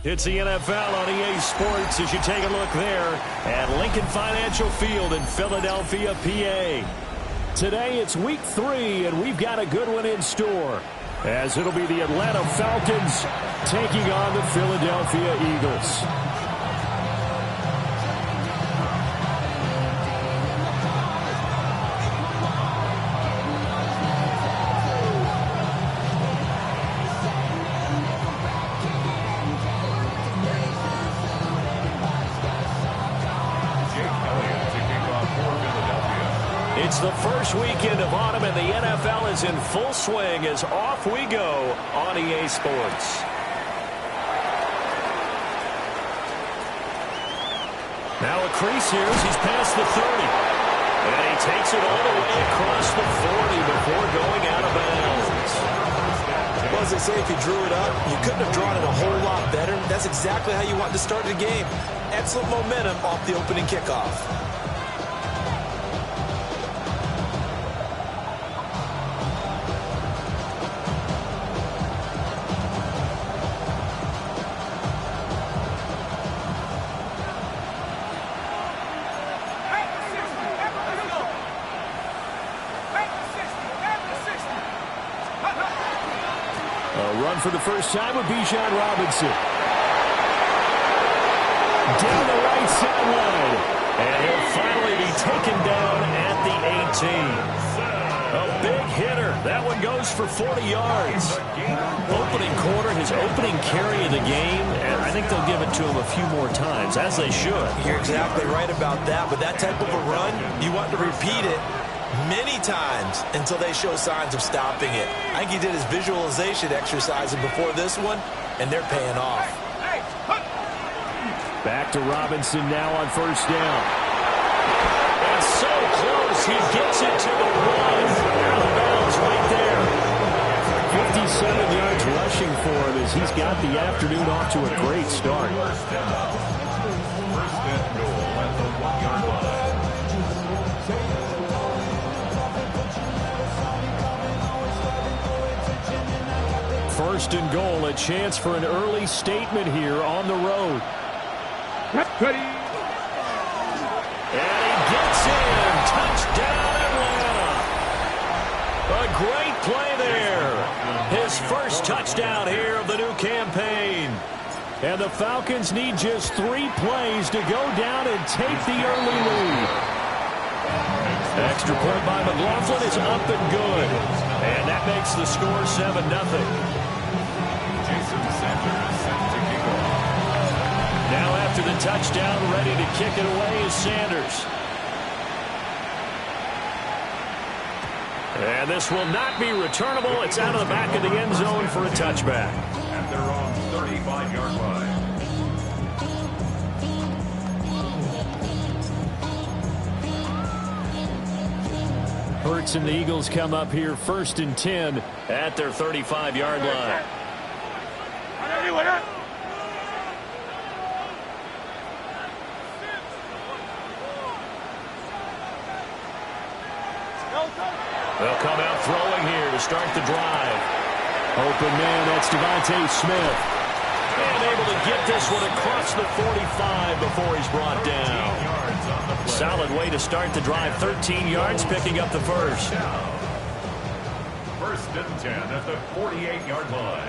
It's the NFL on EA Sports as you take a look there at Lincoln Financial Field in Philadelphia, PA. Today it's week 3, and we've got a good one in store, as it'll be the Atlanta Falcons taking on the Philadelphia Eagles. It's the first weekend of autumn, and the NFL is in full swing as off we go on EA Sports. Now a crease here as he's past the 30. And he takes it all the way across the 40 before going out of bounds. Well, as they say, if you drew it up, you couldn't have drawn it a whole lot better. That's exactly how you want to start the game. Excellent momentum off the opening kickoff. For the first time with Bijan Robinson. Down the right sideline. And he'll finally be taken down at the 18. A big hitter. That one goes for 40 yards. Opening quarter, his opening carry of the game, and I think they'll give it to him a few more times, as they should. You're exactly right about that. With that type of a run, you want to repeat it many times until they show signs of stopping it. I think he did his visualization exercises before this one, and they're paying off. Back to Robinson now on first down. And so close, he gets it to the 1. Out of bounds right there. 57 yards rushing for him as he's got the afternoon off to a great start. First and goal at the 1-yard line. First and goal, a chance for an early statement here on the road. Ready. And he gets in. Touchdown, Atlanta. A great play there. His first touchdown here of the new campaign. And the Falcons need just 3 plays to go down and take the early lead. Extra point by McLaughlin is up and good. And that makes the score 7-0. Now after the touchdown, ready to kick it away is Sanders. And this will not be returnable. It's out of the back of the end zone for a touchback. At their own 35-yard line. Hurts and the Eagles come up here first and 10 at their 35-yard line. They'll come out throwing here to start the drive. Open man, that's Devontae Smith. And able to get this one across the 45 before he's brought down. Solid way to start the drive. 13 yards, picking up the first. First and 10 at the 48-yard line.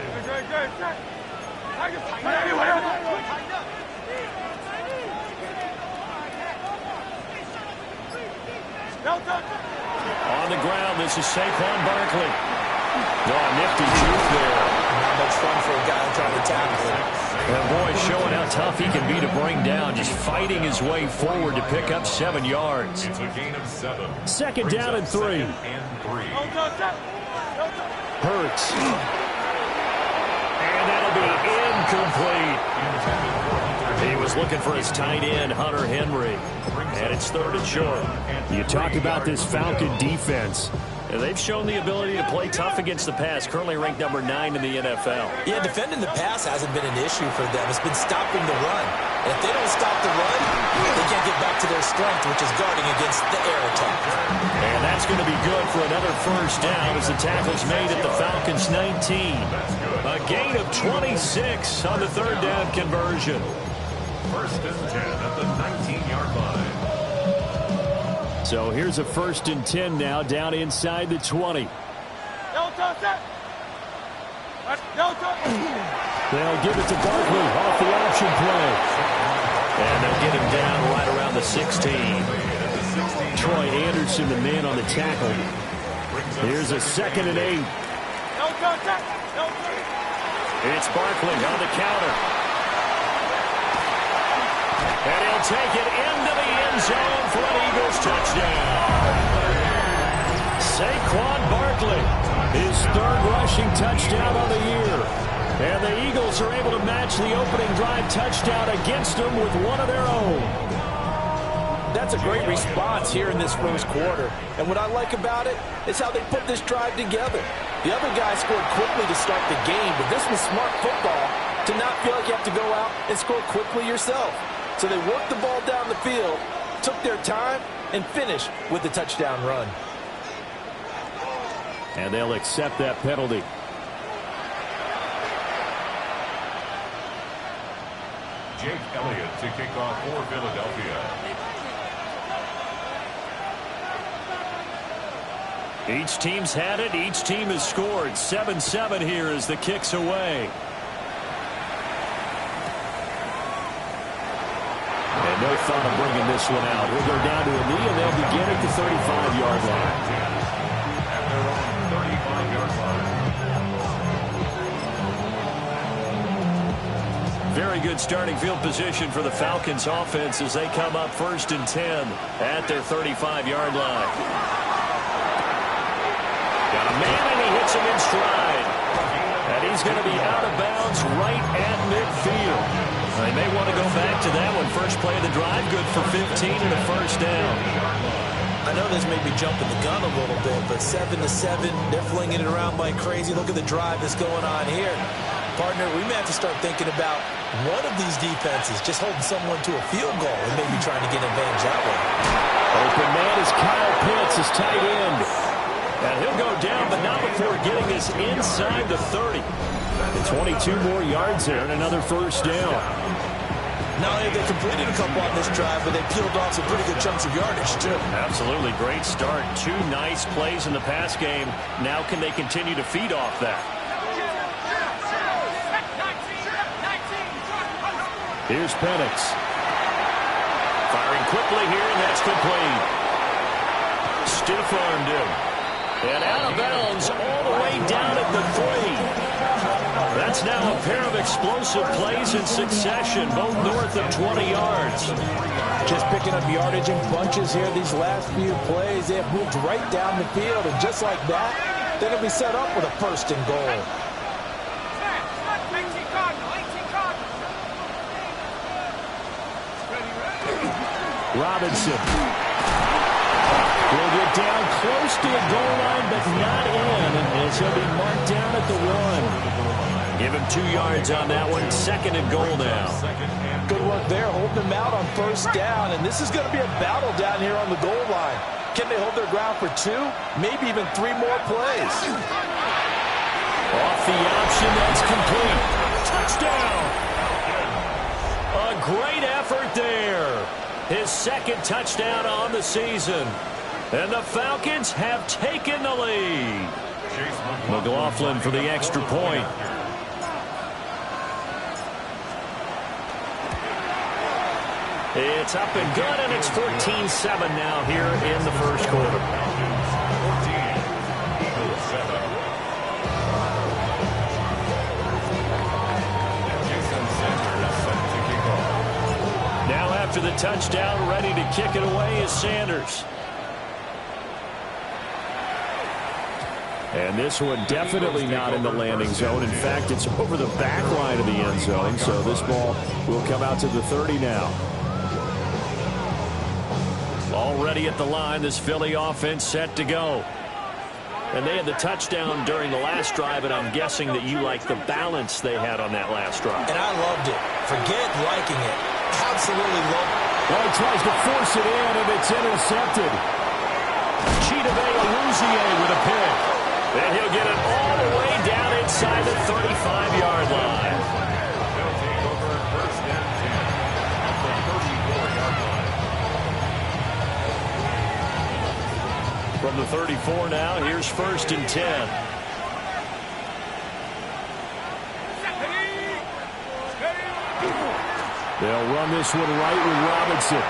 On the ground, this is Saquon Barkley. Oh, nifty juke there. Not much fun for a guy trying to tackle him. And boy, showing how tough he can be to bring down, just fighting his way forward to pick up 7 yards. It's a gain of 7. Second down and 3. Hurts. And that'll be incomplete. He was looking for his tight end, Hunter Henry. And it's third and short. You talk about this Falcon defense. They've shown the ability to play tough against the pass, currently ranked number 9 in the NFL. Yeah, defending the pass hasn't been an issue for them. It's been stopping the run. And if they don't stop the run, they can't get back to their strength, which is guarding against the air attack. And that's going to be good for another first down as the tackle's made at the Falcons' 19. A gain of 26 on the third down conversion. First and 10 at the 19-yard line. So here's a 1st and 10 now, down inside the 20. They'll give it to Barkley off the option play. And they'll get him down right around the 16. Troy Anderson, the man on the tackle. Here's a 2nd and 8. It's Barkley on the counter. And he'll take it into the end zone for an Eagles touchdown. Saquon Barkley, his 3rd rushing touchdown of the year. And the Eagles are able to match the opening drive touchdown against them with one of their own. That's a great response here in this first quarter. And what I like about it is how they put this drive together. The other guy scored quickly to start the game, but this was smart football to not feel like you have to go out and score quickly yourself. So they worked the ball down the field, took their time, and finished with the touchdown run. And they'll accept that penalty. Jake Elliott to kick off for Philadelphia. Each team's had it. Each team has scored. 7-7 here as the kick's away. And no thought of bringing this one out. We'll go down to a knee, and they'll begin at the 35-yard line. At their own 35-yard line. Very good starting field position for the Falcons offense as they come up 1st and 10 at their 35-yard line. Got a man, and he hits him in stride. And he's going to be out of bounds right at midfield. They may want to go back to that one. First play of the drive, good for 15 and a first down. I know this may be jumping the gun a little bit, but 7-7, they're flinging it around like crazy. Look at the drive that's going on here. Partner, we may have to start thinking about one of these defenses just holding someone to a field goal and maybe trying to get an advantage that way. Open man is Kyle Pitts, his tight end. And he'll go down, but not before getting this inside the 30. And 22 more yards there and another first down. Not only have they completed a couple on this drive, but they peeled off some pretty good chunks of yardage, too. Absolutely. Great start. 2 nice plays in the pass game. Now can they continue to feed off that? Here's Penix. Firing quickly here, and that's complete. Stiff-armed him. And out of bounds all the way down at the 3. That's now a pair of explosive plays in succession, both north of 20 yards. Just picking up yardage in bunches here these last few plays. They have moved right down the field, and just like that, they're going to be set up with a 1st and goal. Robinson will get down close to the goal line, but not in, as he'll be marked down at the 1. Give him 2 yards on that one. 2nd and goal now. Good work there, holding them out on first down, and this is going to be a battle down here on the goal line. Can they hold their ground for 2, maybe even 3 more plays? Off the option, that's complete. Touchdown! A great effort there. His 2nd touchdown on the season. And the Falcons have taken the lead. McLaughlin for the extra point. It's up and good, and it's 14-7 now here in the first quarter. 14, Eagles 7. Jason Sanders set to kick off. Now after the touchdown, ready to kick it away is Sanders. And this one definitely not in the landing zone. In fact, it's over the back line of the end zone, so this ball will come out to the 30 now. Already at the line, this Philly offense set to go. And they had the touchdown during the last drive, and I'm guessing that you like the balance they had on that last drive. And I loved it. Forget liking it. Absolutely loved it. Well, he tries to force it in, and it's intercepted. Chidobe Awuzie with a pick. And he'll get it all the way down inside the 35-yard line. They'll take over first and 10 at the 34-yard line. From the 34 now, here's first and 10. They'll run this one right with Robinson.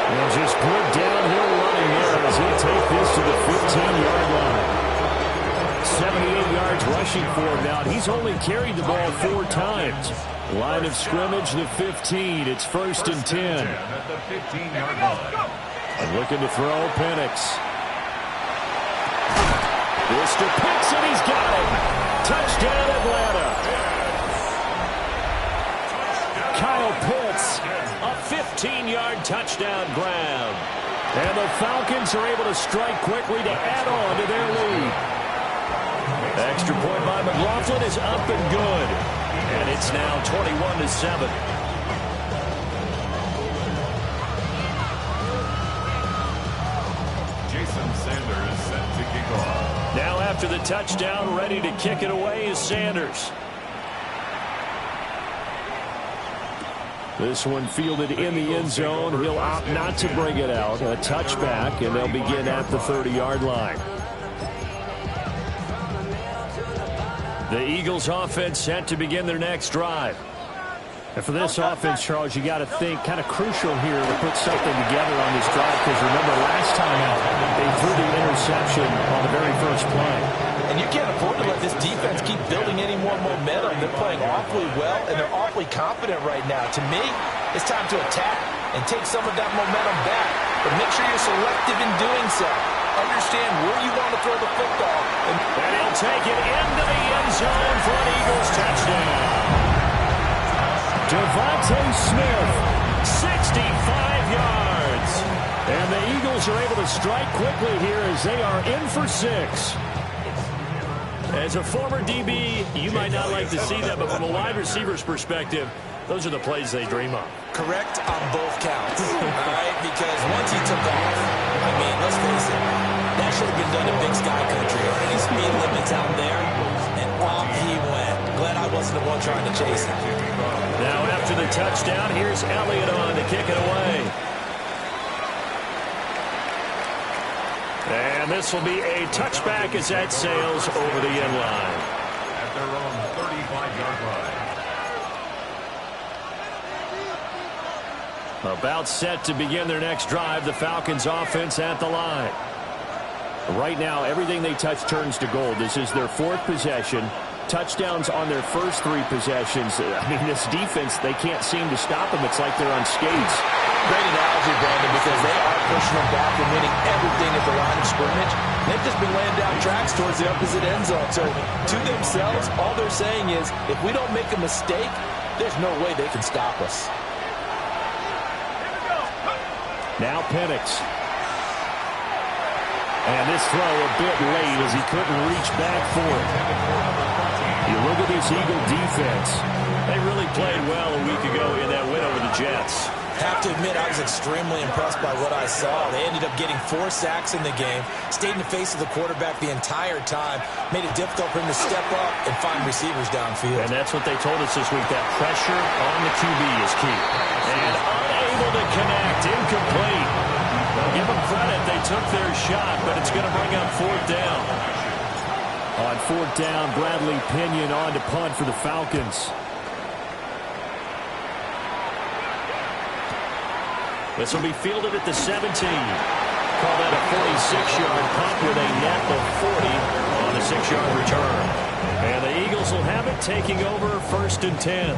And just good downhill running there as he'll take this to the 15-yard line. 78 yards rushing for him now. He's only carried the ball 4 times. Line of scrimmage, the 15. It's first and 10. At the 15-yard line. And looking to throw, Penix. This to Pitts, and he's got it. Touchdown, Atlanta. Kyle Pitts, a 15-yard touchdown grab. And the Falcons are able to strike quickly to add on to their lead. Extra point by McLaughlin is up and good. And it's now 21-7. Jason Sanders set to kick off. Now after the touchdown, ready to kick it away is Sanders. This one fielded in the end zone. He'll opt not to bring it out. A touchback, and they'll begin at the 30-yard line. The Eagles offense set to begin their next drive. And for this offense, Charles, you got to think kind of crucial here to put something together on this drive, because remember last time out, they threw the interception on the very first play. And you can't afford to let this defense keep building any more momentum. They're playing awfully well, and they're awfully confident right now. To me, it's time to attack and take some of that momentum back. But make sure you're selective in doing so. Understand where you want to throw the football. And he'll take it into the end zone for an Eagles touchdown. Devontae Smith, 65 yards. And the Eagles are able to strike quickly here as they are in for 6. As a former DB, you might not like to see that, but from a wide receiver's perspective, those are the plays they dream of. Correct on both counts, all right? Because once he took off, I mean, let's face it, that should have been done in Big Sky Country. Or any speed limits out there, and off he went. Glad I wasn't the one trying to chase him. Now after the touchdown, here's Elliott on to kick it away. And this will be a touchback as that sails over the end line. At their own 35-yard line. About set to begin their next drive, the Falcons offense at the line. Right now, everything they touch turns to gold. This is their 4th possession. Touchdowns on their first 3 possessions. I mean, this defense, they can't seem to stop them. It's like they're on skates. Great analogy, Brandon, because they are pushing them back and winning everything at the line of scrimmage. They've just been laying down tracks towards the opposite end zone. So to themselves, all they're saying is, if we don't make a mistake, there's no way they can stop us. Now Penix. And this throw a bit late as he couldn't reach back for it. You look at this Eagle defense. They really played well a week ago in that win over the Jets. Have to admit, I was extremely impressed by what I saw. They ended up getting 4 sacks in the game, stayed in the face of the quarterback the entire time, made it difficult for him to step up and find receivers downfield. And that's what they told us this week, that pressure on the QB is key. And unable to connect, incomplete. Well, give them credit, they took their shot, but it's going to bring up 4th down. On 4th down, Bradley Pinion on to punt for the Falcons. This will be fielded at the 17. Call that a 46-yard punt with a net of 40 on a 6-yard return. And the Eagles will have it, taking over first and 10.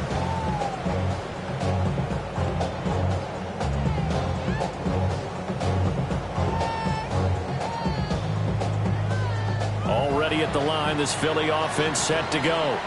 Already at the line, this Philly offense set to go.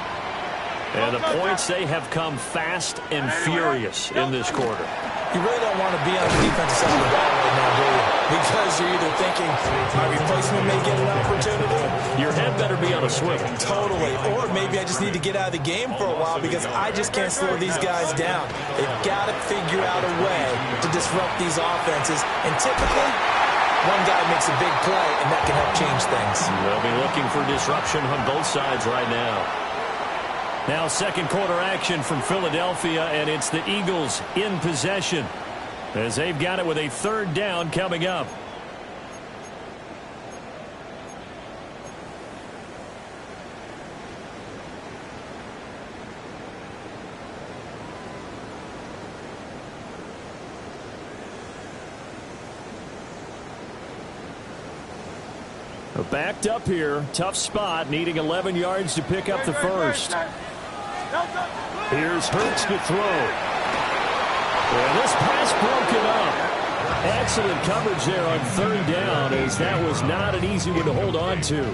And the points, they have come fast and furious in this quarter. You really don't want to be on the defensive side of the ball right now, do you? Because you're either thinking, my replacement may get an opportunity. Your head better be on a swivel. Totally. Or maybe I just need to get out of the game for a while because I just can't slow these guys down. They've got to figure out a way to disrupt these offenses. And typically, one guy makes a big play, and that can help change things. They'll be looking for disruption on both sides right now. Now second quarter action from Philadelphia, and it's the Eagles in possession as they've got it with a third down coming up. Backed up here, tough spot, needing 11 yards to pick up the first. Here's Hurts to throw. And this pass broken up. Excellent coverage there on third down, as that was not an easy one to hold on to.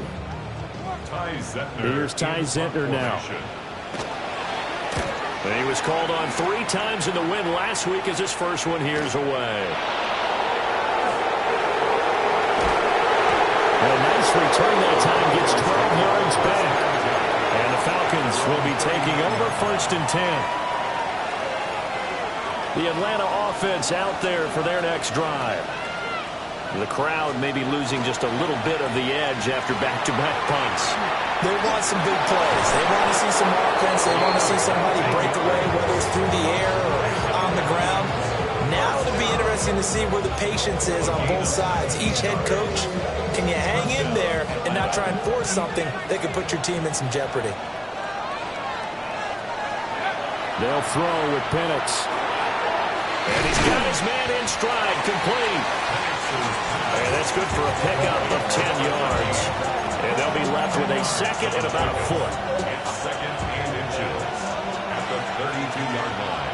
Here's Ty Zentner now. And he was called on 3 times in the win last week as his first one here's away. And a nice return that time, gets 12 yards back. And the Falcons will be taking over first and 10. The Atlanta offense out there for their next drive. The crowd may be losing just a little bit of the edge after back-to-back punts. They want some big plays. They want to see some offense. They want to see somebody break away, whether it's through the air or on the ground. Now it'll be interesting to see where the patience is on both sides. Each head coach, can you hang in there and not try and force something that could put your team in some jeopardy? They'll throw with Penix. And he's got his man in stride, complete. And that's good for a pickup of 10 yards. And they'll be left with a second and about a foot. It's second and inches at the 32-yard line.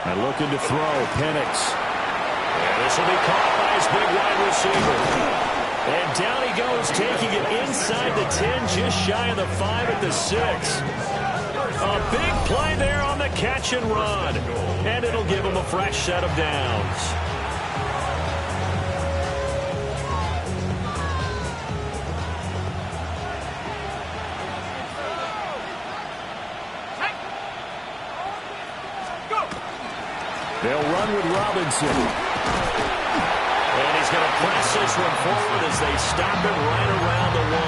And looking to throw, Penix. And this will be caught by his big wide receiver. And down he goes, taking it inside the 10, just shy of the 5 at the 6. A big play there on the catch and run. And it'll give him a fresh set of downs. They'll run with Robinson. And he's going to press this one forward as they stop him right around the 1.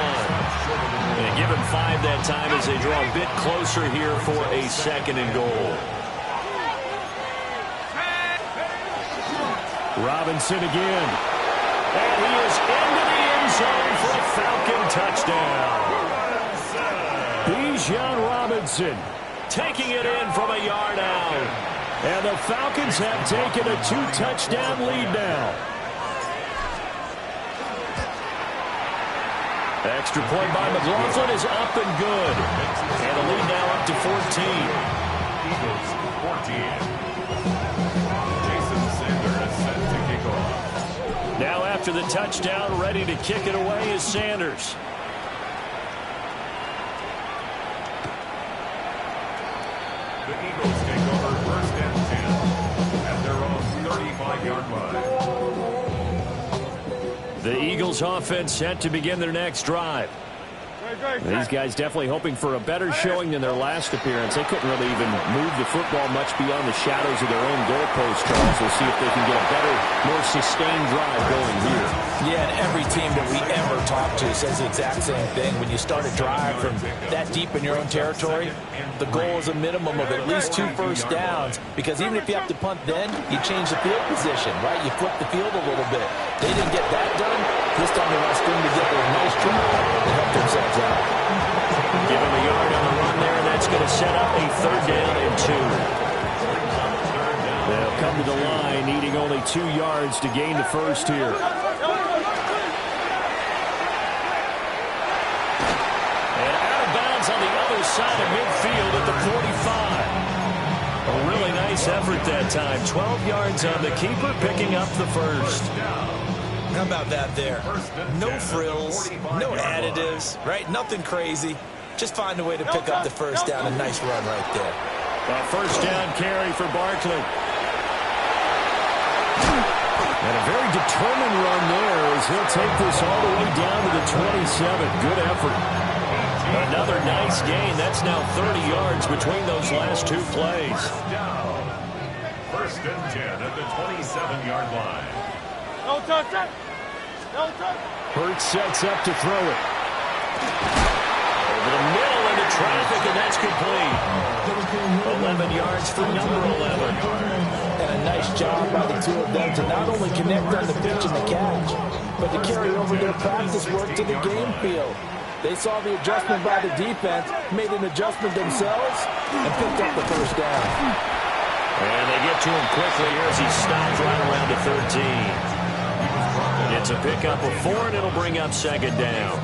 And give him 5 that time as they draw a bit closer here for a second and goal. Robinson again. And he is into the end zone for a Falcon touchdown. Bijan Robinson taking it in from a yard out. And the Falcons have taken a 2-touchdown lead now. Extra point by McLaughlin is up and good. And the lead now up to 14. Eagles 14. Jason Sanders is set to kick off. Now after the touchdown, ready to kick it away is Sanders. The Eagles take over first and 10 at their own 35-yard line. The Eagles offense set to begin their next drive. These guys definitely hoping for a better showing than their last appearance. They couldn't really even move the football much beyond the shadows of their own goalpost, Charles. We'll see if they can get a better, more sustained drive going here. Yeah, and every team that we ever talk to says the exact same thing. When you start a drive from that deep in your own territory, the goal is a minimum of at least 2 first downs, because even if you have to punt then, you change the field position, right? You flip the field a little bit. They didn't get that done. This time they want to string together a nice drive to help themselves out. Give him a yard on the run there, and that's going to set up a third down and 2. They'll come to the line, needing only 2 yards to gain the first here. And out of bounds on the other side of midfield at the 45. A really nice effort that time. 12 yards on the keeper, picking up the first. How about that there? No frills, no additives, right? Nothing crazy. Just find a way to pick up the first down. A nice run right there. A first down carry for Barkley. And a very determined run there as he'll take this all the way down to the 27. Good effort. Another nice gain. That's now 30 yards between those last two plays. First and 10 at the 27-yard line. No touch it. No touch. Hurts sets up to throw it. Over the middle into traffic, and that's complete. 11 yards for number 11. And a nice job by the two of them to not only connect on the pitch and the catch, but to carry over their practice work to the game field. They saw the adjustment by the defense, made an adjustment themselves, and picked up the first down. And they get to him quickly here as he stops right around the 13. It's a pickup of 4, and it'll bring up second down.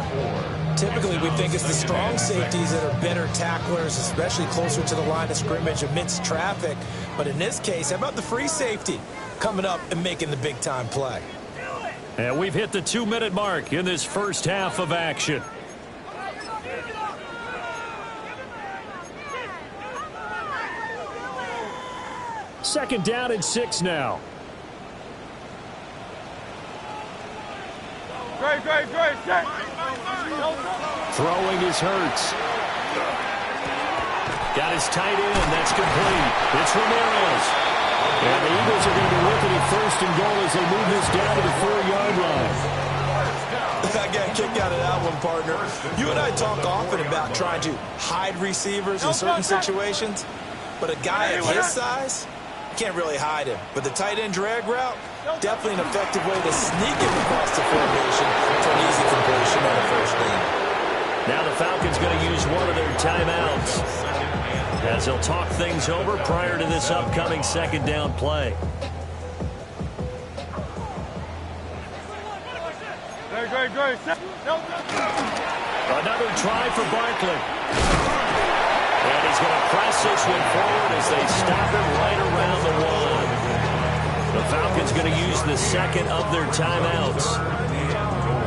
Typically, we think it's the strong safeties that are better tacklers, especially closer to the line of scrimmage amidst traffic. But in this case, how about the free safety coming up and making the big-time play? And we've hit the 2-minute mark in this first half of action. Second down and 6 now. Great. Throwing is Hurts. Got his tight end. That's complete. It's Ramirez. And the Eagles are going to be looking at first and goal as they move this down to the 4-yard line. I got a kick out of that one, partner. You and I talk often about trying to hide receivers in certain situations, but a guy of his size can't really hide him. But the tight end drag route, definitely an effective way to sneak him across the formation for an easy completion on a first down. Now the Falcons going to use one of their timeouts as they'll talk things over prior to this upcoming second down play. Great. Another try for Barkley. And he's going to press this one forward as they stop him right around the 1. The Falcons going to use the second of their timeouts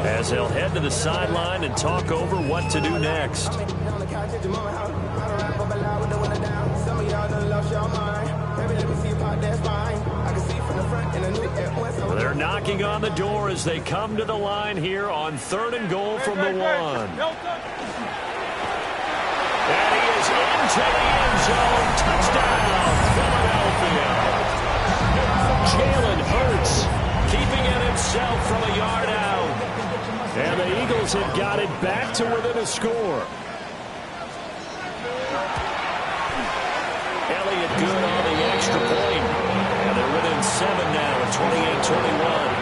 as they'll head to the sideline and talk over what to do next. They're knocking on the door as they come to the line here on 3rd and goal from the 1. And he is into the end zone. Touchdown, Philadelphia. Jalen Hurts keeping it himself from a yard out. And the Eagles have got it back to within a score. Elliott good on the extra point. And they're within 7 now at 28-21.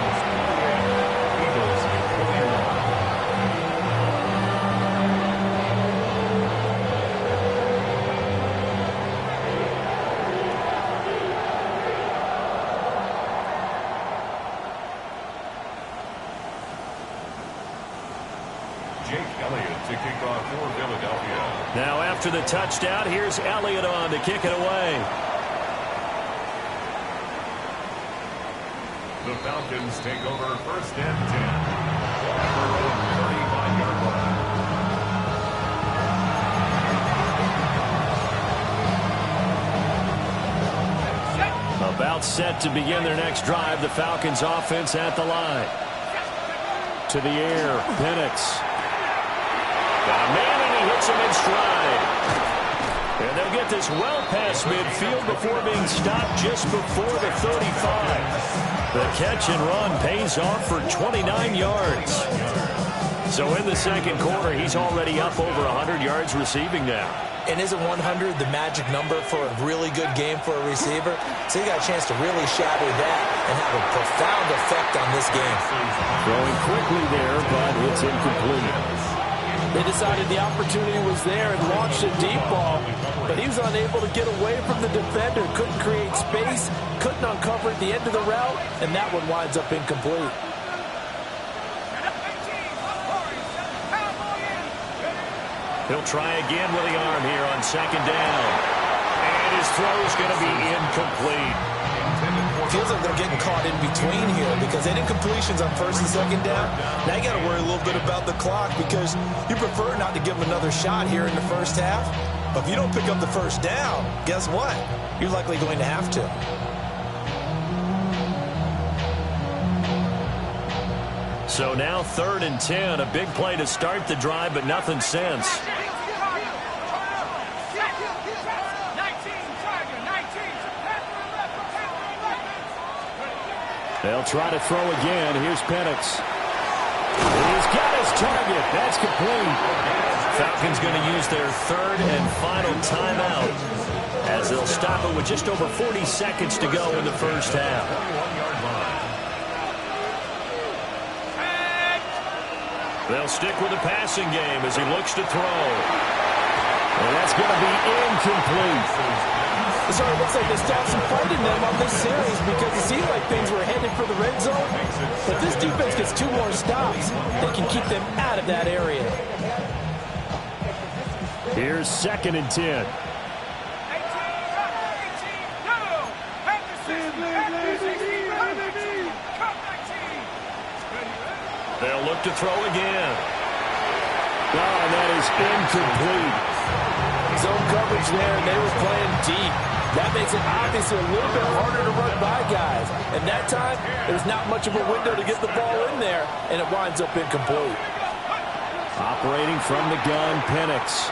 Now after the touchdown, here's Elliott on to kick it away. The Falcons take over first and 10 at their own 35-yard line. About set to begin their next drive. The Falcons offense at the line. To the air, Penix. Got a man and he hits him in stride. And they'll get this well past midfield before being stopped just before the 35. The catch and run pays off for 29 yards. So in the second quarter, he's already up over 100 yards receiving now. And isn't 100 the magic number for a really good game for a receiver? So you got a chance to really shatter that and have a profound effect on this game. Throwing quickly there, but it's incomplete. They decided the opportunity was there and launched a deep ball, but he was unable to get away from the defender, couldn't create space, couldn't uncover at the end of the route, and that one winds up incomplete. He'll try again with the arm here on second down. And his throw's going to be incomplete. Feels like they're getting caught in between here because any incompletions on first and second down, now you got to worry a little bit about the clock because you prefer not to give them another shot here in the first half. But if you don't pick up the first down, guess what? You're likely going to have to. So now 3rd and 10. A big play to start the drive, but nothing since. They'll try to throw again. Here's Penix. He's got his target. That's complete. Falcons going to use their 3rd and final timeout as they'll stop it with just over 40 seconds to go in the first half. They'll stick with the passing game as he looks to throw. And that's going to be incomplete. So it looks like they still have some fight in them on this series because it seemed like things were headed for the red zone. But this defense gets 2 more stops. They can keep them out of that area. Here's 2nd and 10. They'll look to throw again. Oh, and that is incomplete. Zone coverage there, and they were playing deep. That makes it obviously a little bit harder to run by guys. And that time, there's not much of a window to get the ball in there, and it winds up incomplete. Operating from the gun, Penix.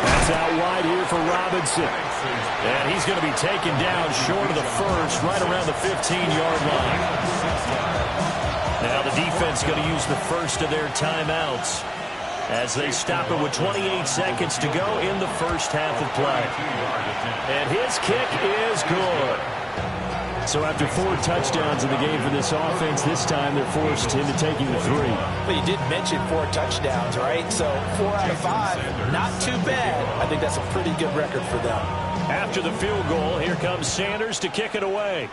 That's out wide here for Robinson. And he's going to be taken down short of the first, right around the 15-yard line. Now the defense going to use the first of their timeouts as they stop it with 28 seconds to go in the first half of play. And his kick is good. So after 4 touchdowns in the game for this offense, this time they're forced into taking the 3. But you did mention 4 touchdowns, right? So 4 out of 5, not too bad. I think that's a pretty good record for them. After the field goal, here comes Sanders to kick it away.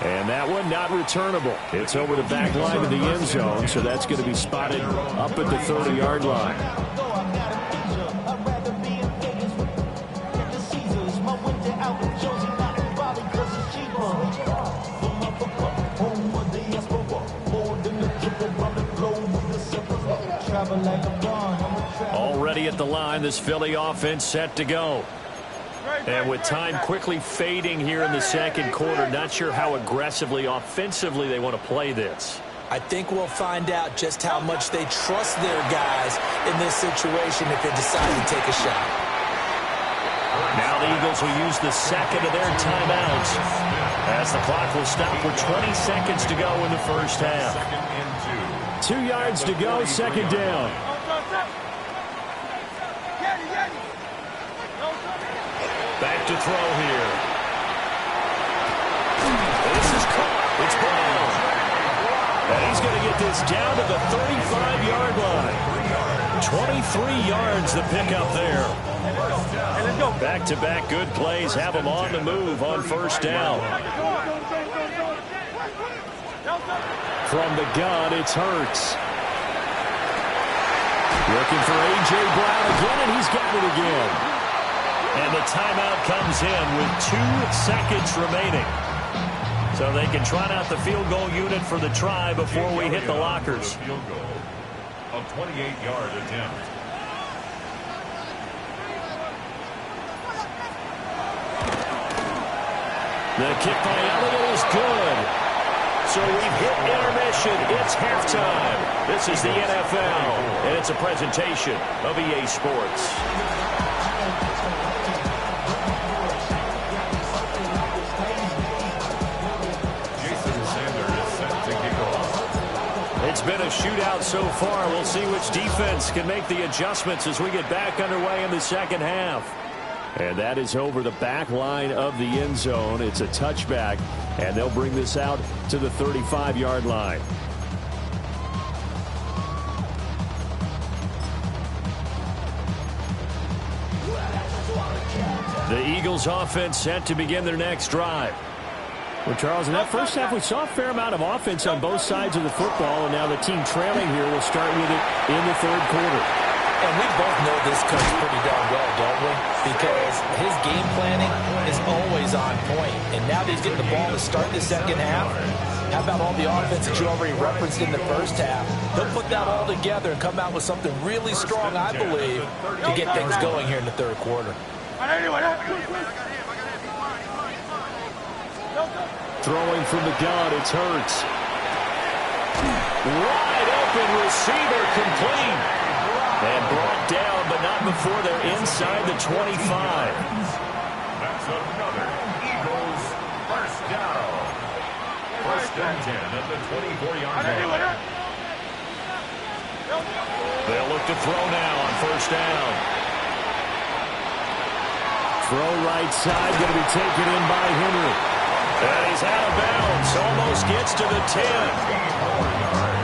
And that one not returnable. It's over the back line of the end zone, so that's going to be spotted up at the 30-yard line. Already at the line, this Philly offense set to go. And with time quickly fading here in the second quarter, not sure how aggressively, offensively they want to play this. I think we'll find out just how much they trust their guys in this situation if they decide to take a shot. Now the Eagles will use the second of their timeouts as the clock will stop with 20 seconds to go in the first half. 2 yards to go, second down. Back to throw here. This is caught. It's Brown. And he's going to get this down to the 35-yard line. 23 yards the pickup there. Back-to-back good plays have him on the move on first down. From the gun, it's Hurts. Looking for A.J. Brown again, and he's got it again. And the timeout comes in with 2 seconds remaining. So they can trot out the field goal unit for the try before we hit the lockers. Field goal, a 28-yard attempt. The kick by Elliott is good. So we've hit intermission. It's halftime. This is the NFL, and it's a presentation of EA Sports. It's been a shootout so far. We'll see which defense can make the adjustments as we get back underway in the second half. And that is over the back line of the end zone. It's a touchback, and they'll bring this out to the 35-yard line. The Eagles offense set to begin their next drive. Well, Charles, in that first half, we saw a fair amount of offense on both sides of the football, and now the team trailing here will start with it in the third quarter. And we both know this coach pretty darn well, don't we? Because his game planning is always on point. And now that he's getting the ball to start the second half, how about all the offense that you already referenced in the first half? He'll put that all together and come out with something really strong, I believe, to get things going here in the third quarter. throwing from the gun. It's Hurts. Wide open receiver, complete. And brought down, but not before they're inside the 25. That's another Eagles first down. First and 10 at the 24-yard line. They'll look to throw now on first down. Throw right side, going to be taken in by Henry. And he's out of bounds. Almost gets to the 10.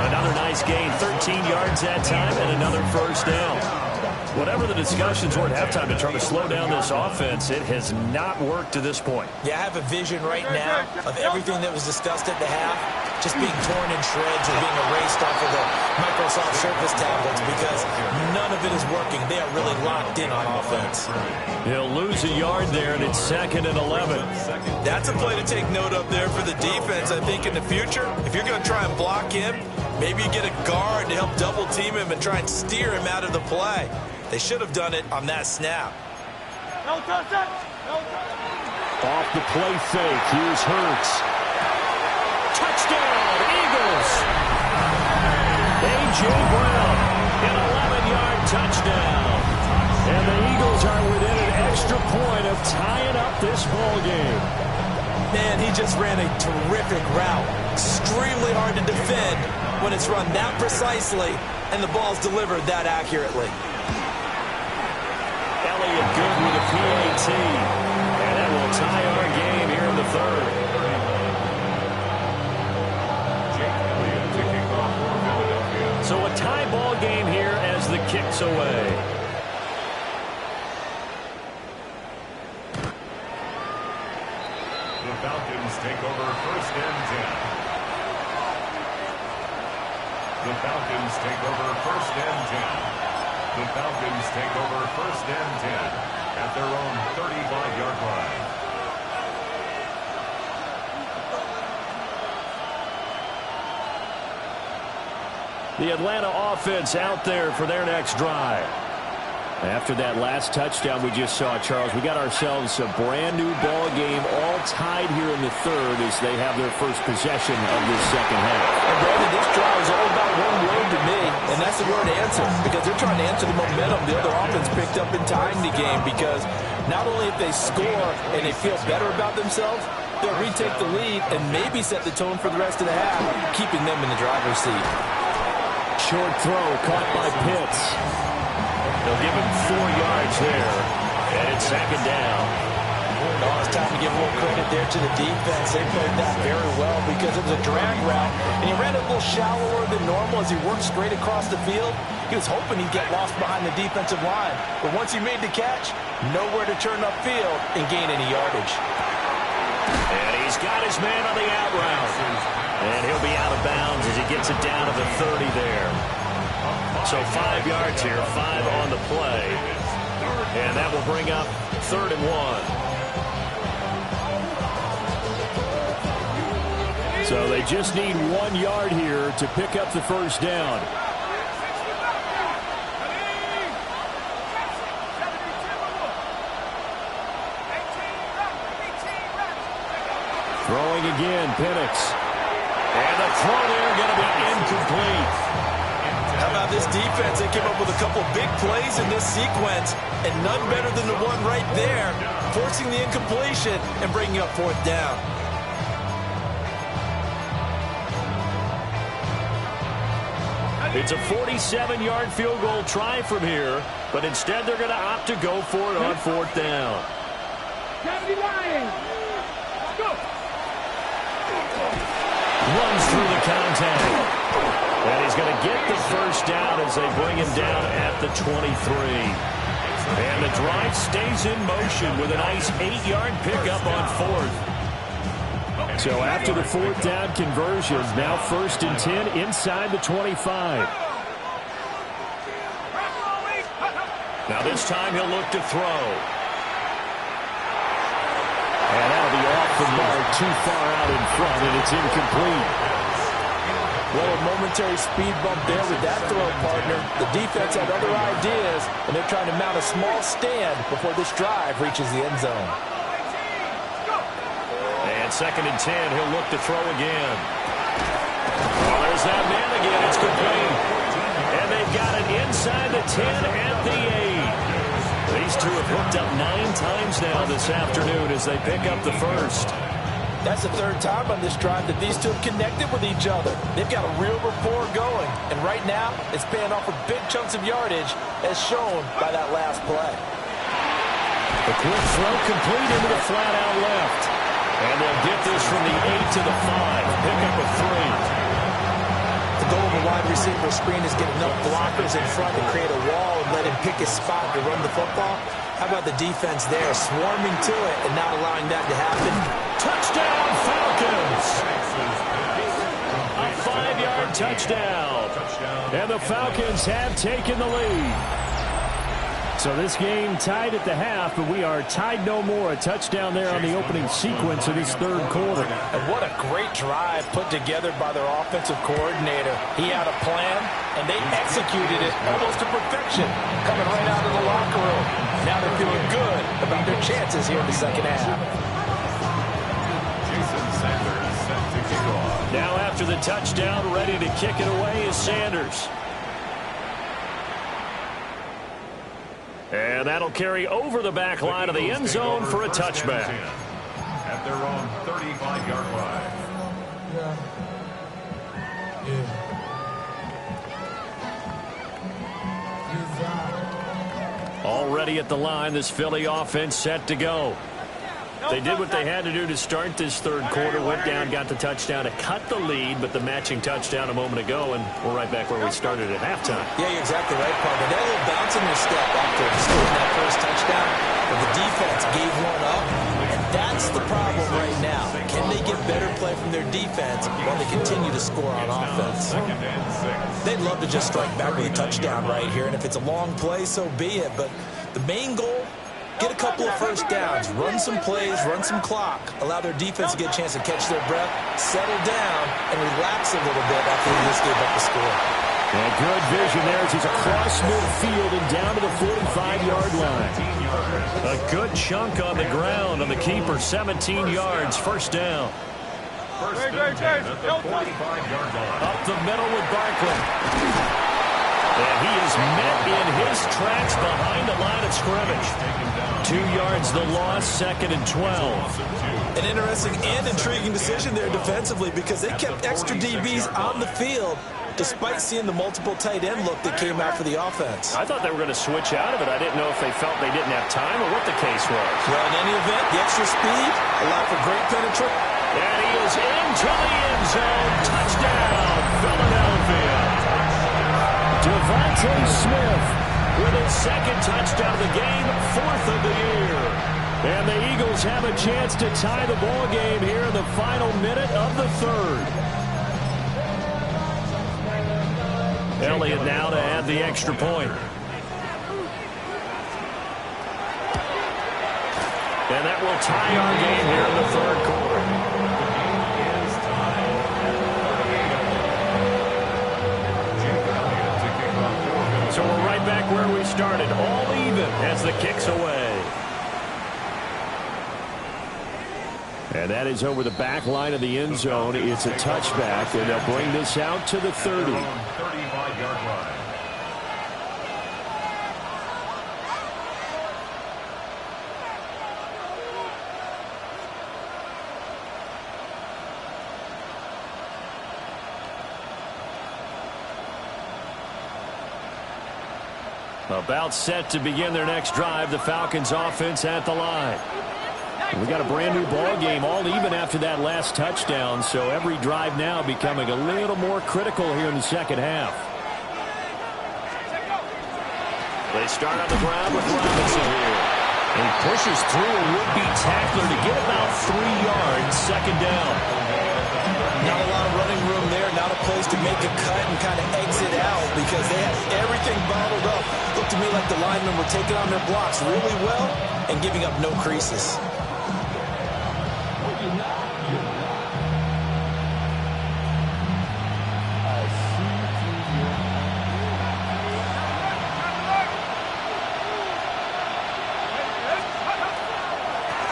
Another nice gain, 13 yards that time, and another first down. Whatever the discussions were at halftime to try to slow down this offense, it has not worked to this point. Yeah, I have a vision right now of everything that was discussed at the half just being torn in shreds or being erased off of the Microsoft Surface tablets because none of it is working. They are really locked in on offense. He'll lose a yard there, and it's 2nd and 11. That's a play to take note of there for the defense, I think, in the future. If you're going to try and block him, maybe you get a guard to help double-team him and try and steer him out of the play. They should have done it on that snap. No touch it. No touch. Off the play fake, here's Hurts. Touchdown, Eagles! A.J. Brown, an 11-yard touchdown. And the Eagles are within an extra point of tying up this ball game. Man, he just ran a terrific route. Extremely hard to defend when it's run that precisely and the ball's delivered that accurately. Elliott good with a PAT. And that will tie our game here in the third. Jake Elliott kicking off for Philadelphia. So a tie ball game here as the kick's away. The Falcons take over first and 10. The Falcons take over first and 10. The Falcons take over first and 10 at their own 35-yard line. The Atlanta offense out there for their next drive. After that last touchdown we just saw, Charles, we got ourselves a brand new ball game, all tied here in the third as they have their first possession of this second half. And Brandon, this drive is all about one word to me, and that's the word answer, because they're trying to answer the momentum the other offense picked up in tying the game, because not only if they score and they feel better about themselves, they'll retake the lead and maybe set the tone for the rest of the half, keeping them in the driver's seat. Short throw caught by Pitts. They'll give him 4 yards there, and it's second down. Oh, it's time to give a little credit there to the defense. They played that very well because it was a drag route, and he ran a little shallower than normal as he worked straight across the field. He was hoping he'd get lost behind the defensive line, but once he made the catch, nowhere to turn upfield and gain any yardage. And he's got his man on the out route. And he'll be out of bounds as he gets it down to the 30 there. So 5 yards here, 5 on the play. And that will bring up 3rd and 1. So they just need 1 yard here to pick up the first down. Throwing again, Penix. And the throw there going to be incomplete. How about this defense? They came up with a couple big plays in this sequence, and none better than the one right there, forcing the incompletion and bringing up 4th down. It's a 47-yard field goal try from here, but instead they're going to opt to go for it on 4th down. Runs through the contact. And he's going to get the first down as they bring him down at the 23. And the drive stays in motion with a nice 8-yard pickup on 4th. So after the 4th down conversion, now 1st and 10 inside the 25. Now this time he'll look to throw. And that'll be off the mark, too far out in front, and it's incomplete. Well, a momentary speed bump there with that throw, partner. The defense had other ideas, and they're trying to mount a small stand before this drive reaches the end zone. And 2nd and 10. He'll look to throw again. Well, there's that man again. It's complete. And they've got it inside the 10 at the 8. These two have hooked up 9 times now this afternoon as they pick up the first. That's the 3rd time on this drive that these two have connected with each other. They've got a real rapport going. And right now, it's paying off with big chunks of yardage, as shown by that last play. The quick throw complete into the flat out left. And they'll get this from the 8 to the 5. Pick up a 3. The goal of a wide receiver screen is get enough blockers in front to create a wall and let him pick his spot to run the football. How about the defense there, swarming to it and not allowing that to happen? Touchdown, Falcons! A 5-yard touchdown. And the Falcons have taken the lead. So this game tied at the half, but we are tied no more. A touchdown there on the opening sequence of this 3rd quarter. And what a great drive put together by their offensive coordinator. He had a plan, and they executed it almost to perfection, coming right out of the locker room. Now they're feeling good about their chances here in the 2nd half. Jason Sanders set to kick off. Now after the touchdown, ready to kick it away is Sanders. And that'll carry over the back line of the end zone for a touchback. At their own 35-yard line. Already at the line, this Philly offense set to go. They did what they had to do to start this 3rd quarter. Went down, got the touchdown to cut the lead, but the matching touchdown a moment ago, and we're right back where we started at halftime. Yeah, you're exactly right, Parker. They had a little bounce in their step after scoring that first touchdown, but the defense gave one up, and that's the problem right now. Can they get better play from their defense while they continue to score on offense? They'd love to just strike back with a touchdown right here, and if it's a long play, so be it. But the main goal, get a couple of first downs, run some plays, run some clock, allow their defense to get a chance to catch their breath, settle down, and relax a little bit after they just gave up the score. And good vision there as he's across midfield and down to the 45-yard line. A good chunk on the ground on the keeper, 17 yards, first down. First and 10 at the 45-yard line. Up the middle with Barkley. And he is met in his tracks behind the line of scrimmage. 2 yards the loss, 2nd and 12. An interesting and intriguing decision there defensively because they kept extra DBs on the field despite seeing the multiple tight end look that came out for the offense. I thought they were going to switch out of it. I didn't know if they felt they didn't have time or what the case was. Well, in any event, the extra speed allowed for great penetration. And he is into the end zone. Touchdown, Philadelphia. Devontae Smith with his 2nd touchdown of the game, 4th of the year. And the Eagles have a chance to tie the ball game here in the final minute of the 3rd. Elliott now to add the extra point. And that will tie our game here in the 3rd quarter. So we're right back where we started, all even as the kick's away. And that is over the back line of the end zone. It's a touchback, and they'll bring this out to the 30. 35-yard line. About set to begin their next drive, the Falcons offense at the line. We got a brand new ball game, all even after that last touchdown, so every drive now becoming a little more critical here in the 2nd half. They start on the ground with Robinson here. And he pushes through a would-be tackler to get about 3 yards, 2nd down. Not a lot of running room there, not a place to make a cut and kind of exit out because they had everything bottled up. Looked to me like the linemen were taking on their blocks really well and giving up no creases.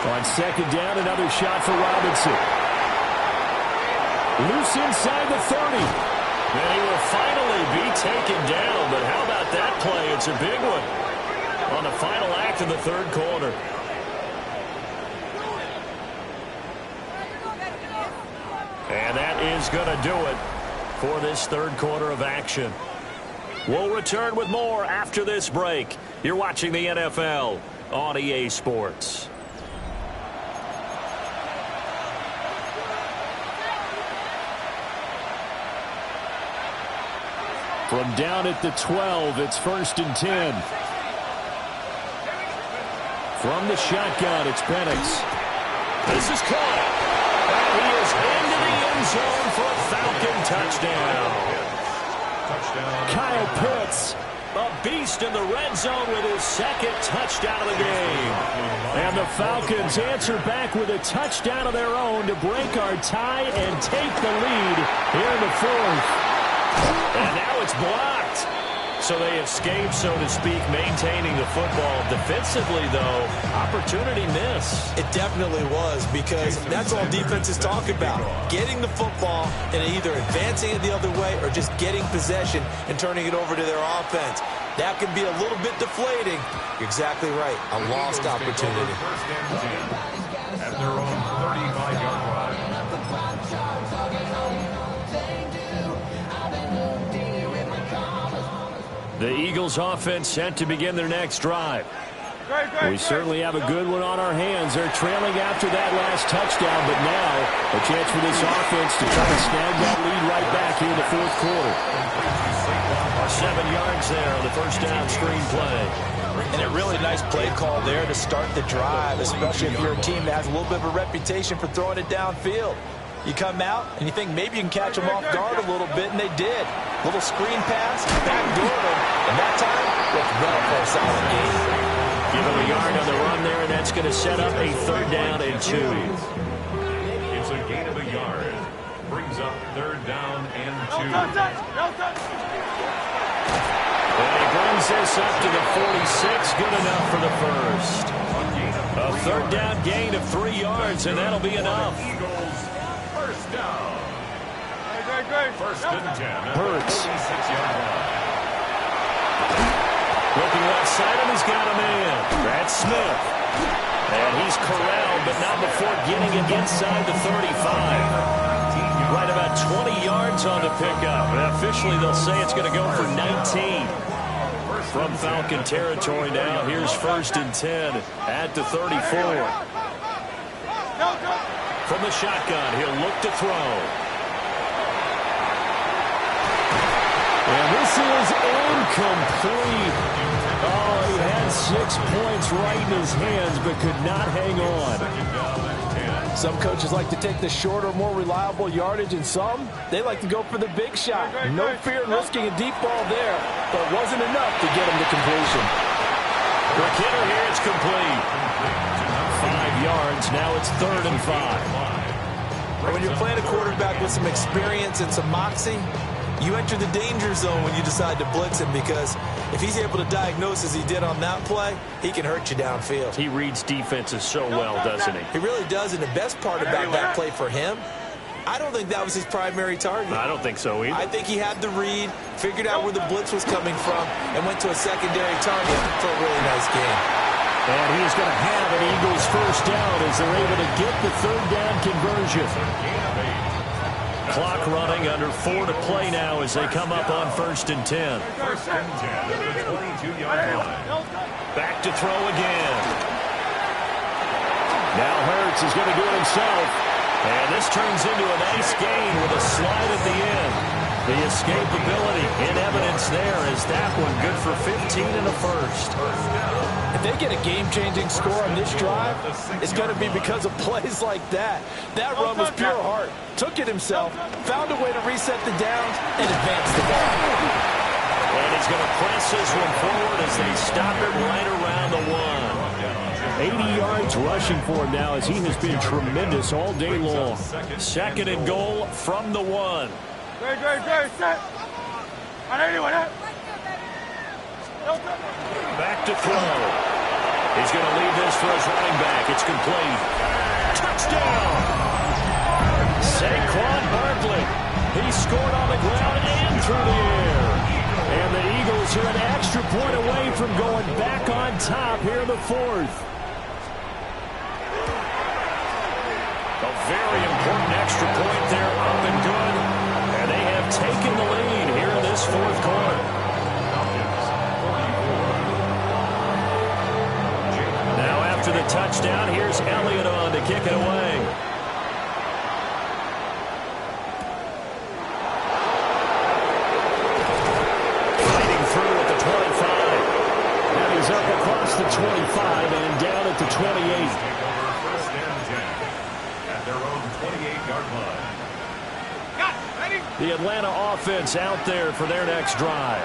On 2nd down, another shot for Robinson. Loose inside the 30. And he will finally be taken down. But how about that play? It's a big one on the final act of the third quarter. And that is going to do it for this third quarter of action. We'll return with more after this break. You're watching the NFL on EA Sports. From down at the 12, it's 1st and 10. From the shotgun, it's Penix. This is caught. And he is into the end zone for a Falcon touchdown. Kyle Pitts, a beast in the red zone with his second touchdown of the game. And the Falcons answer back with a touchdown of their own to break our tie and take the lead here in the fourth. And now it's blocked. So they escape, so to speak, maintaining the football. Defensively, though, opportunity miss. It definitely was, because that's all defenses talk about. Getting the football and either advancing it the other way or just getting possession and turning it over to their offense. That can be a little bit deflating. You're exactly right. A lost opportunity. First and 10 at their own 35-yard line. The Eagles offense set to begin their next drive. We certainly have a good one on our hands. They're trailing after that last touchdown, but now a chance for this offense to try to snag that lead right back here in the fourth quarter. 7 yards there on the first down screen play. And a really nice play call there to start the drive, especially if you're a team that has a little bit of a reputation for throwing it downfield. You come out and you think maybe you can catch them off guard a little bit, and they did. Little screen pass, backdoor them, and that time looked well for a solid game. Give him a yard on the run there, and that's going to set up a 3rd down and 2. It's a gain of a yard. Brings up 3rd down and 2. And he brings this up to the 46. Good enough for the first. A 3rd down gain of 3 yards, and that'll be enough. Eagles, first down. First and 10. Hurts. 46-yard line. Looking left side, and he's got a man. That's Smith. And he's corralled, but not before getting it inside the 35. Right about 20 yards on the pickup. And officially, they'll say it's going to go for 19. From Falcon territory now, here's 1st and 10 at the 34. From the shotgun, he'll look to throw. And this is incomplete. Oh, he had 6 points right in his hands, but could not hang on. Some coaches like to take the shorter, more reliable yardage, and some, they like to go for the big shot. No fear in risking a deep ball there, but it wasn't enough to get him to completion. For Kidder here, it's complete. 5 yards, now it's 3rd and 5. When you're playing a quarterback with some experience and some moxie, you enter the danger zone when you decide to blitz him, because if he's able to diagnose as he did on that play, he can hurt you downfield. He reads defenses so well, doesn't he? He really does, and the best part about that play for him, I don't think that was his primary target. I don't think so either. I think he had the read, figured out where the blitz was coming from, and went to a secondary target for a really nice game. And he is going to have an Eagles first down as they're able to get the 3rd down conversion. Clock running, under 4 to play now as they come up on 1st and 10. 1st and 10 at the 22-yard line. Back to throw again. Now Hurts is going to do it himself. And this turns into a nice gain with a slide at the end. The escapability in evidence there is that one good for 15 and a first. If they get a game-changing score on this drive, it's going to be because of plays like that. That run was pure heart. Took it himself, found a way to reset the downs, and advance the ball. And he's going to press this one forward as they stop it right around the 1. 80 yards rushing for him now as he has been tremendous all day long. 2nd and goal from the 1. Great, set. Back to throw. He's going to leave this for his running back. It's complete. Touchdown! Saquon Barkley. He scored on the ground and through the air. And the Eagles are an extra point away from going back on top here in the fourth. A very important extra point there, up and good. And they have taken the lead here in this fourth quarter. Now after the touchdown, here's Elliott on to kick it away. Fighting through at the 25. Now he's up across the 25 and down at the 28. The Atlanta offense out there for their next drive.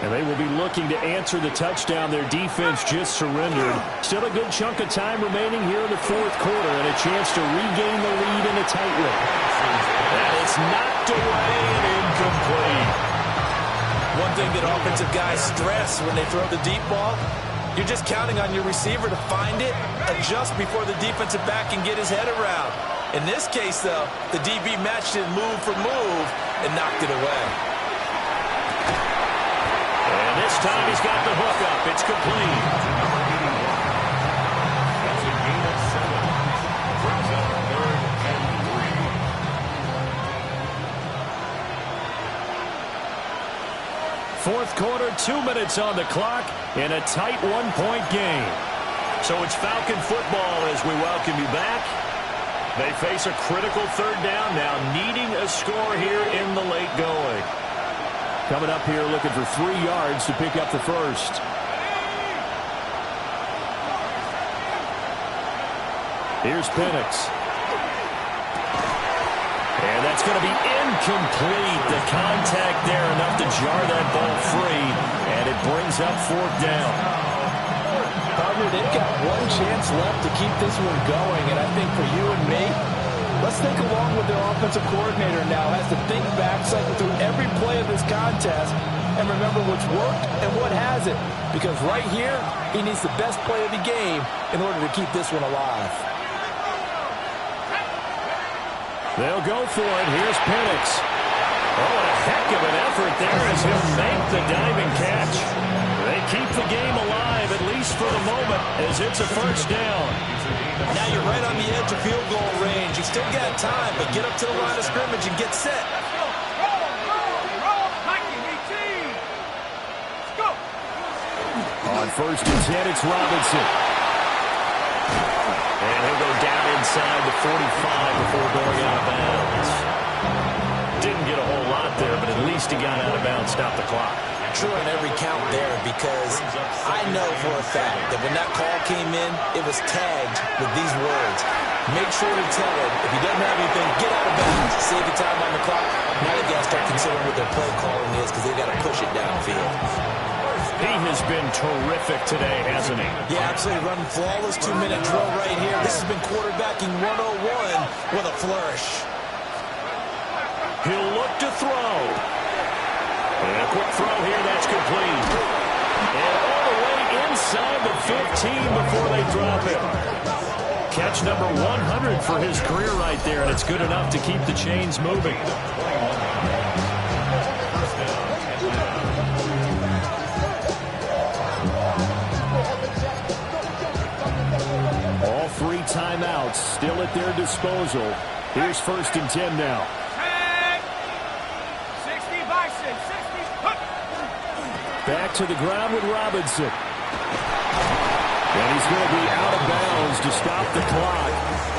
And they will be looking to answer the touchdown their defense just surrendered. Still a good chunk of time remaining here in the fourth quarter and a chance to regain the lead in a tight one. And it's knocked away and incomplete. One thing that offensive guys stress when they throw the deep ball, you're just counting on your receiver to find it, adjust before the defensive back can get his head around. In this case, though, the DB matched it move for move and knocked it away. And this time he's got the hook up. It's complete. That's a gain of 7. Brings up 3rd and 3. Fourth quarter, 2 minutes on the clock in a tight one-point game. So it's Falcon football as we welcome you back. They face a critical third down now, needing a score here in the late going. Coming up here looking for 3 yards to pick up the first. Here's Penix. And that's going to be incomplete. The contact there enough to jar that ball free, and it brings up 4th down. Partner, they've got one chance left to keep this one going, and I think for you and me, let's think along with their offensive coordinator now has to think back, cycle through every play of this contest, and remember what's worked and what hasn't. Because right here, he needs the best play of the game in order to keep this one alive. They'll go for it. Here's Penix. Oh, a heck of an effort there as he'll make the diving catch. They keep the game alive, at least for the moment, as it's a first down. Now you're right on the edge of field goal range. You still got time, but get up to the line of scrimmage and get set. On 1st and 10, it's Robinson. And he'll go down inside the 45 before going out of bounds. Didn't get a whole lot there, but at least he got out of bounds, stopped the clock. True on every count there, because I know for a fact that when that call came in, it was tagged with these words. Make sure to tell him, if he doesn't have anything, get out of bounds. Save the time on the clock. Now they got to start considering what their play calling is, because they got to push it downfield. He has been terrific today, hasn't he? Yeah, absolutely. Running flawless 2-minute drill right here. This has been quarterbacking 101 with a flourish. He'll look to throw. And a quick throw here, that's complete. And all the way inside the 15 before they drop him. Catch number 100 for his career right there, and it's good enough to keep the chains moving. All 3 timeouts still at their disposal. Here's 1st and 10 now. Back to the ground with Robinson. And he's going to be out of bounds to stop the clock.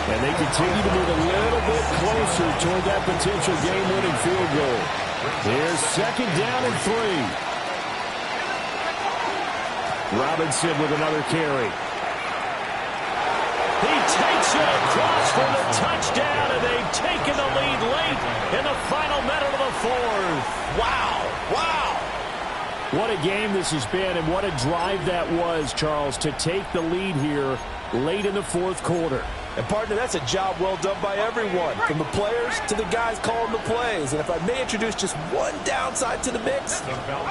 And they continue to move a little bit closer toward that potential game-winning field goal. Here's 2nd down and 3. Robinson with another carry. He takes it across for the touchdown, and they've taken the lead late in the final minute of the 4th. Wow, wow. What a game this has been, and what a drive that was, Charles, to take the lead here late in the 4th quarter. And, partner, that's a job well done by everyone, from the players to the guys calling the plays. And if I may introduce just one downside to the mix,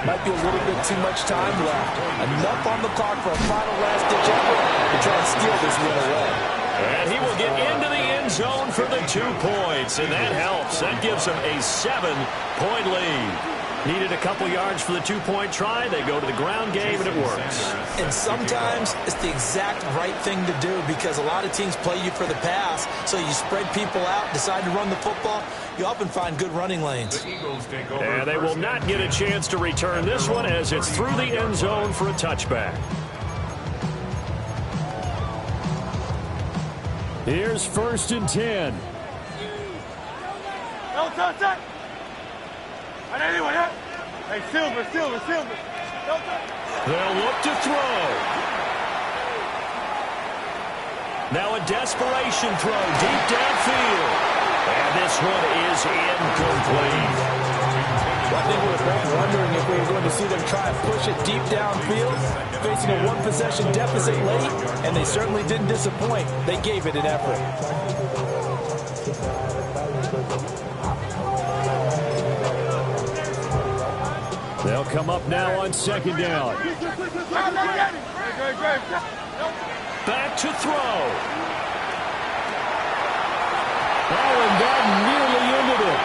might be a little bit too much time left. Enough on the clock for a final last-ditch effort to try and steal this win away. And he will get into the end end zone for the 2 points, and that helps. That gives them a 7-point lead. Needed a couple yards for the 2-point try. They go to the ground game, and it works. And sometimes it's the exact right thing to do because a lot of teams play you for the pass, so you spread people out, decide to run the football. You often find good running lanes. The Eagles take over. And they will not get a chance to return this one as it's through the end zone for a touchback. Here's 1st and 10. No touch that. And anyway, hey, Silver. No touch. They'll look to throw. Now a desperation throw deep downfield. And this one is incomplete. I think we were both wondering if we were going to see them try and push it deep downfield, facing a 1-possession deficit late, and they certainly didn't disappoint. They gave it an effort. They'll come up now on 2nd down. Back to throw. Oh, and that nearly ended it.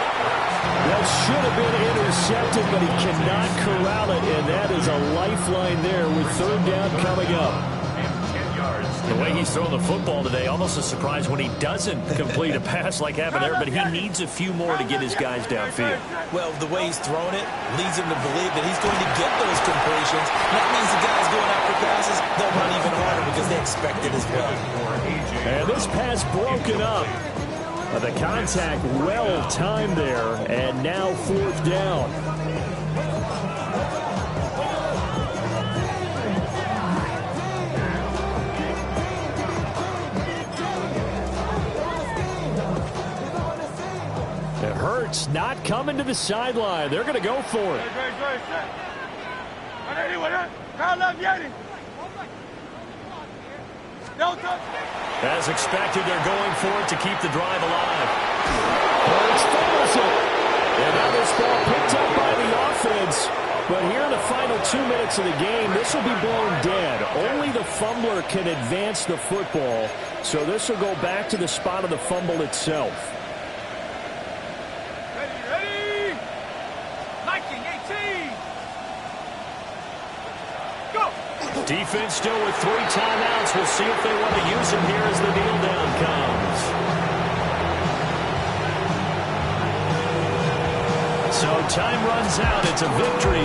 That should have been intercepted, but he cannot corral it, and that is a lifeline there with 3rd down coming up. The way he's throwing the football today, almost a surprise when he doesn't complete a pass like happened there, but he needs a few more to get his guys downfield. Well, the way he's throwing it leads him to believe that he's going to get those completions. That means the guys going after passes, they'll run even harder because they expect it as well. And this pass broken up. The contact well timed there, and now 4th down. It hurts not coming to the sideline. They're going to go for it. As expected, they're going for it to keep the drive alive. Hurts fumbles it. And now this ball picked up by the offense. But here in the final 2 minutes of the game, this will be blown dead. Only the fumbler can advance the football. So this will go back to the spot of the fumble itself. Ready? 19, 18. Go. Defense still with 3 timeouts. We'll see if they want to use them here as the kneel down comes. So time runs out. It's a victory.